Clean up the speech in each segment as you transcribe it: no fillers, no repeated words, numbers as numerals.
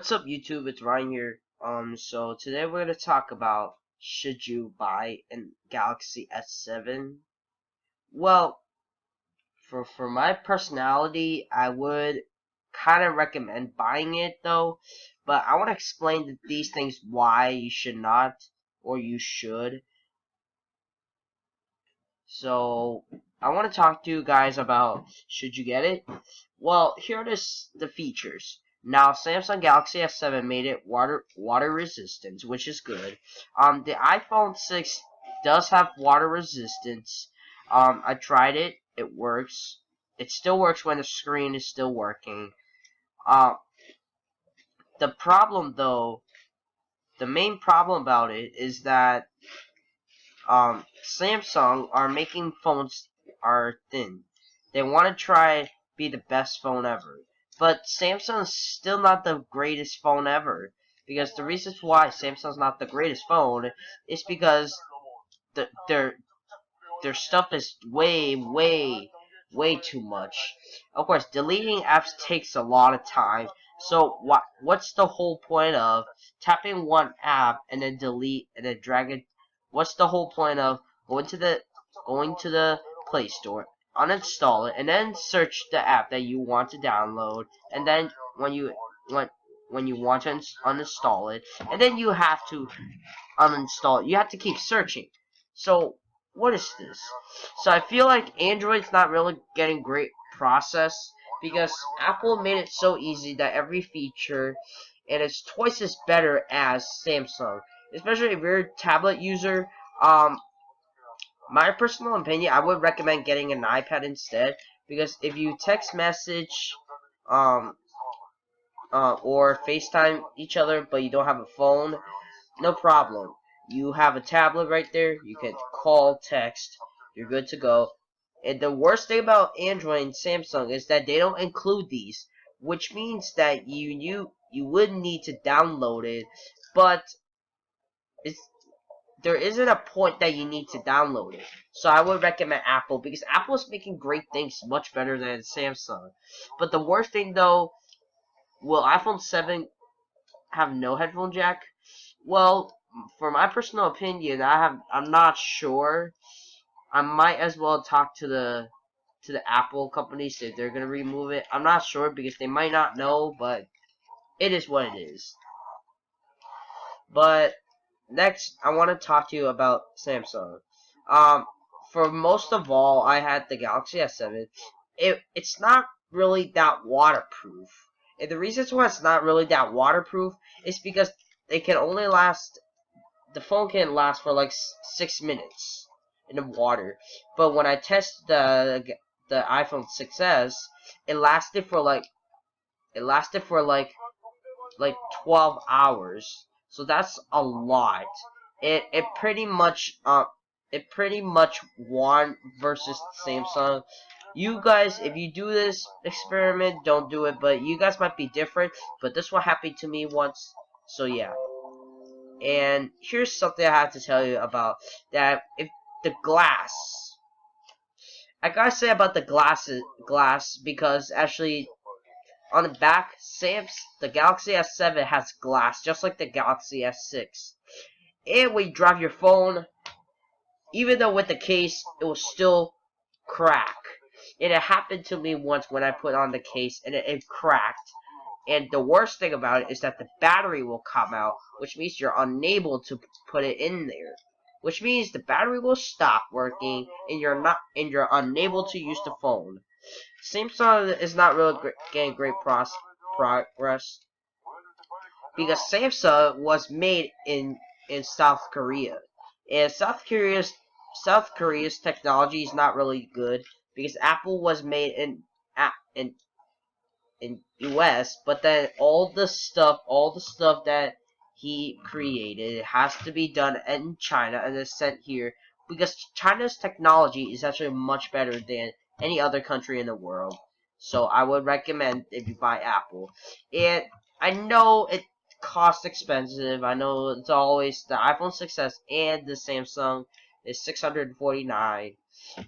What's up, YouTube? It's Ryan here. So today we're gonna talk about should you buy a Galaxy S7? Well, for my personality, I would kind of recommend buying it though, but I want to explain these things why you should not or you should. So I want to talk to you guys about should you get it? Well, here are the features. Now, Samsung Galaxy S7 made it water resistant, which is good. The iPhone 6 does have water resistance. I tried it. It works. It still works when the screen is still working. The problem though, the main problem about it is that Samsung are making phones are thin. They want to try be the best phone ever. But Samsung is still not the greatest phone ever. Because the reasons why Samsung's not the greatest phone is because their stuff is way too much. Of course, deleting apps takes a lot of time. So what's the whole point of tapping one app and then delete and then drag it? What's the whole point of going to the Play Store, uninstall it, and then search the app that you want to download, and then when you want to uninstall it, and then you have to uninstall it. You have to keep searching. So what is this? So I feel like Android's not really getting great process because Apple made it so easy that every feature and it's twice as better as Samsung. Especially if you're a tablet user, my personal opinion, I would recommend getting an iPad instead because if you text message, or FaceTime each other but you don't have a phone, no problem. You have a tablet right there. You can call, text. You're good to go. And the worst thing about Android and Samsung is that they don't include these, which means that you would need to download it, but there isn't a point that you need to download it. So I would recommend Apple because Apple is making great things much better than Samsung. But the worst thing though, will iPhone 7 have no headphone jack? Well, for my personal opinion, I'm not sure. I might as well talk to the Apple company, say they're gonna remove it. I'm not sure because they might not know, but it is what it is. But next, I want to talk to you about Samsung. For most of all, I had the Galaxy S7. It's not really that waterproof. And the reasons why it's not really that waterproof is because it can only last. The phone can last for like 6 minutes in the water. But when I tested the iPhone 6s, it lasted for like 12 hours. So that's a lot. It pretty much won versus Samsung. You guys, if you do this experiment, don't do it. But you guys might be different. But this what happened to me once. So yeah. And here's something I have to tell you about that. If the glass, I gotta say about the glass because actually on the back, the Galaxy S7 has glass just like the Galaxy S6. And when you drive your phone, even though with the case, it will still crack. And it happened to me once when I put on the case and it cracked. And the worst thing about it is that the battery will come out, which means you're unable to put it in there. Which means the battery will stop working and you're unable to use the phone. Samsung is not really getting great progress because Samsung was made in South Korea, and South Korea's technology is not really good because Apple was made in US, but then all the stuff that he created has to be done in China and is sent here because China's technology is actually much better than any other country in the world. So I would recommend if you buy Apple. And I know it costs expensive. I know it's always the iPhone 6s and the Samsung is $649.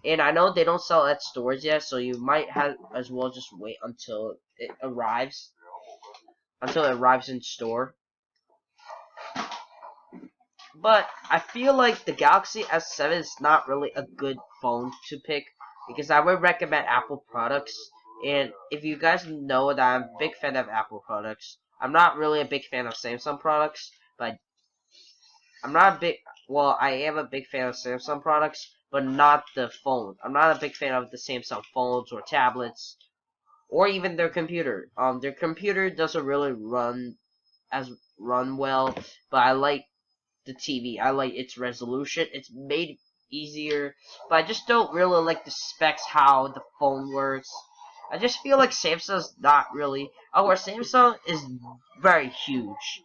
And I know they don't sell at stores yet, so you might have as well just wait until it arrives. until it arrives in store. But I feel like the Galaxy S7 is not really a good phone to pick because I would recommend Apple products. And if you guys know that I'm a big fan of Apple products, I'm not really a big fan of Samsung products, but I'm not a big, well, I am a big fan of Samsung products, but not the phone. I'm not a big fan of the Samsung phones or tablets, or even their computer. Their computer doesn't really run well, but I like the TV. I like its resolution. It's made easier, but I just don't really like the specs, how the phone works. I just feel like Samsung's not really. Oh, where Samsung is very huge.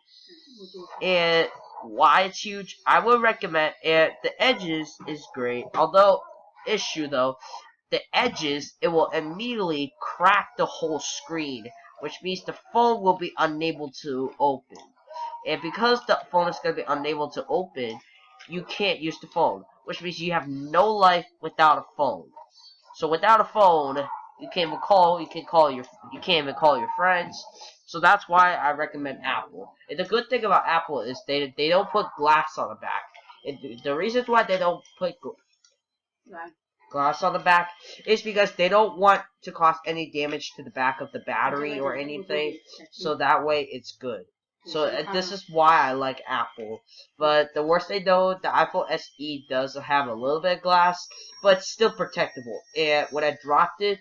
And why it's huge, I would recommend it. The edges is great, although issue though, the edges, it will immediately crack the whole screen, which means the phone will be unable to open. And because the phone is going to be unable to open, you can't use the phone, which means you have no life without a phone. So without a phone, you can't even call. You can't even call your friends. So that's why I recommend Apple. And the good thing about Apple is they don't put glass on the back. And the reasons why they don't put glass on the back is because they don't want to cause any damage to the back of the battery or anything. So that way it's good. So this is why I like Apple. But the worst they know, the iPhone SE does have a little bit of glass, but it's still protectable. And when I dropped it,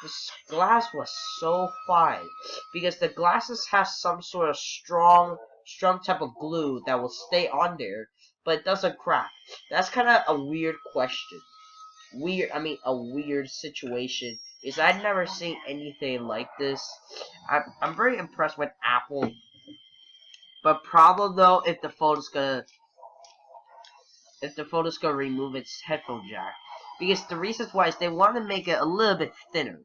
this glass was so fine because the glasses has some sort of strong type of glue that will stay on there, but it doesn't crack. That's kind of a weird question. A weird situation. Is I've never seen anything like this. I'm very impressed with Apple. But problem though, if the phone is gonna remove its headphone jack, because the reasons why is they want to make it a little bit thinner.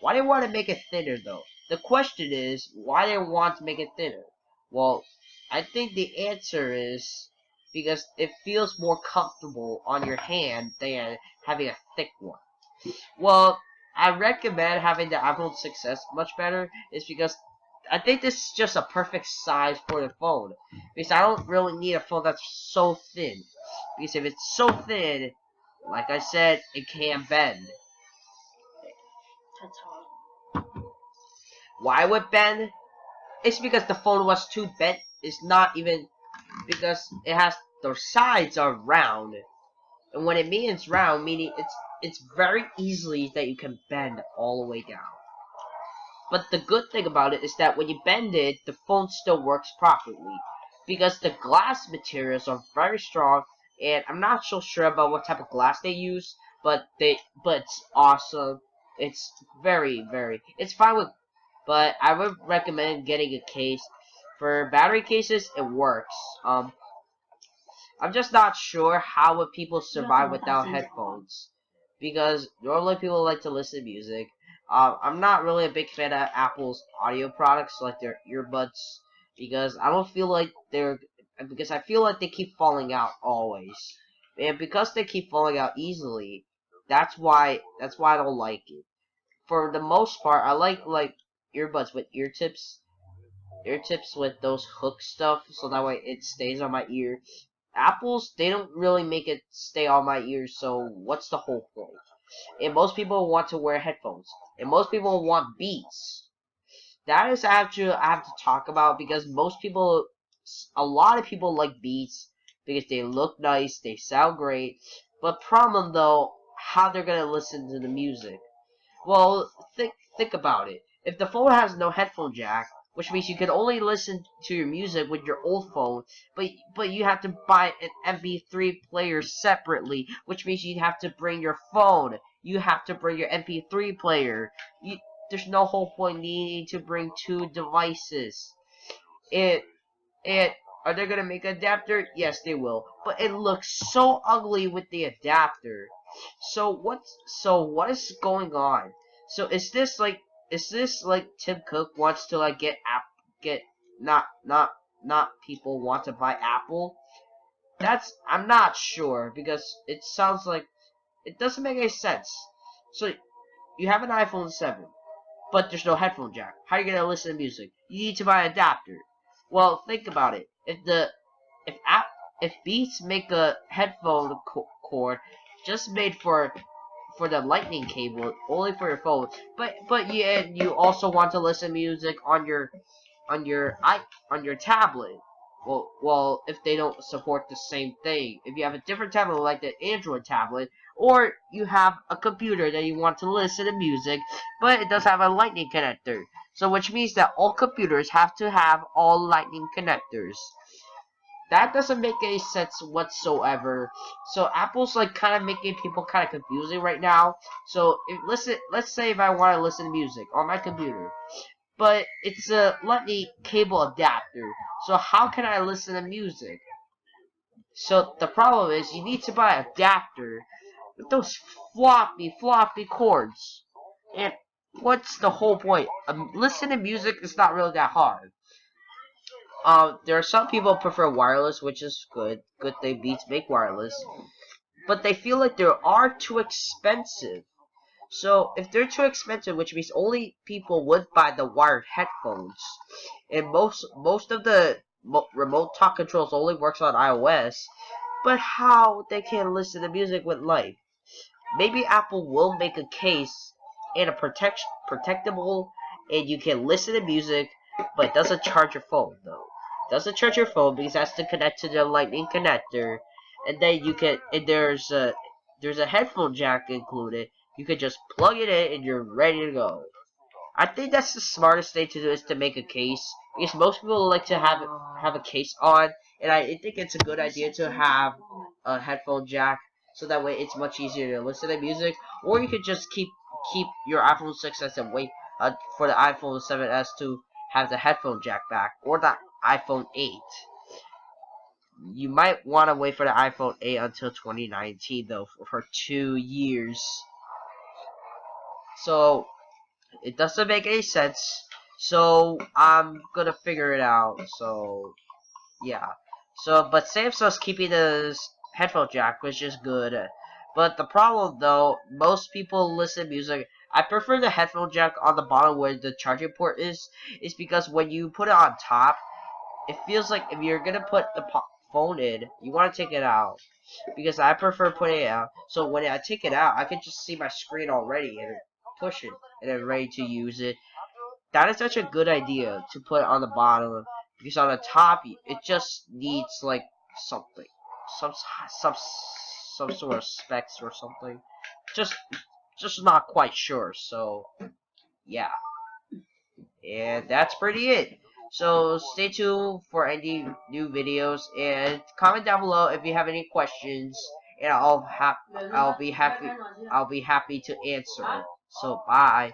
Why do they want to make it thinner though? The question is why they want to make it thinner. Well, I think the answer is because it feels more comfortable on your hand than having a thick one. Well, I recommend having the iPhone 6s much better is because I think this is just a perfect size for the phone. Because I don't really need a phone that's so thin. Because if it's so thin, like I said, it can bend. Why would bend? It's because the phone was too bent. It's not even because it has the sides are round. And when it means round, meaning it's very easily that you can bend all the way down. But the good thing about it is that when you bend it, the phone still works properly. Because the glass materials are very strong, and I'm not so sure about what type of glass they use, but it's awesome. It's it's fine with, but I would recommend getting a case. For battery cases, it works. I'm just not sure how would people survive without headphones. Because normally people like to listen to music. I'm not really a big fan of Apple's audio products, like their earbuds, because I don't feel like because I feel like they keep falling out always. And because they keep falling out easily, that's why I don't like it. For the most part, I like earbuds with ear tips with those hook stuff, so that way it stays on my ear. Apples, they don't really make it stay on my ears, so what's the whole point? And most people want to wear headphones. And most people want Beats. That is actually I have to talk about because a lot of people like Beats because they look nice, they sound great. But problem though, how they're gonna listen to the music. Well, think about it. If the phone has no headphone jack, which means you can only listen to your music with your old phone, but you have to buy an MP3 player separately, which means you have to bring your phone. You have to bring your MP3 player. There's no whole point needing to bring two devices. It it are they gonna make an adapter? Yes, they will. But it looks so ugly with the adapter. So what is going on? So is this like Tim Cook wants to like get not people want to buy Apple? I'm not sure because it sounds like it doesn't make any sense. So you have an iPhone 7. but there's no headphone jack. How are you gonna listen to music? You need to buy an adapter. Well, think about it. If Beats make a headphone cord just made for the lightning cable, only for your phone, but you also want to listen to music on your on your tablet. Well, if they don't support the same thing, if you have a different tablet like the Android tablet, or you have a computer that you want to listen to music, but it does have a lightning connector. So which means that all computers have to have all lightning connectors. That doesn't make any sense whatsoever. So Apple's like kind of making people kind of confusing right now. So let's say if I want to listen to music on my computer, but it's a lightning cable adapter. So how can I listen to music? So the problem is you need to buy an adapter with those floppy cords. And what's the whole point? Listening to music is not really that hard. There are some people prefer wireless, which is good. Good thing Beats make wireless. But they feel like they are too expensive. So if they're too expensive, which means only people would buy the wired headphones, and most of the remote talk controls only works on iOS. But how they can listen to music with light? Maybe Apple will make a case and a protectable, and you can listen to music, but it doesn't charge your phone though. It doesn't charge your phone because it has to connect to the lightning connector, and then you can and there's a headphone jack included. You can just plug it in and you're ready to go. I think that's the smartest thing to do, is to make a case, because most people like to have a case on, and I think it's a good idea to have a headphone jack, so that way it's much easier to listen to music. Or you could just keep your iPhone 6s and wait for the iPhone 7s to have the headphone jack back, or the iPhone 8. You might want to wait for the iPhone 8 until 2019 though, for 2 years. So it doesn't make any sense. So I'm gonna figure it out. So yeah. So but Samsung's keeping the headphone jack, which is good. But the problem though, most people listen to music. I prefer the headphone jack on the bottom where the charging port is because when you put it on top, it feels like if you're gonna put the phone in, you want to take it out. Because I prefer putting it out. So when I take it out, I can just see my screen already and push it and then ready to use it. That is such a good idea to put on the bottom, because on the top it just needs like something, some sort of specs or something. Just not quite sure. So yeah, and that's pretty it. So stay tuned for any new videos and comment down below if you have any questions, and I'll be happy to answer. So bye.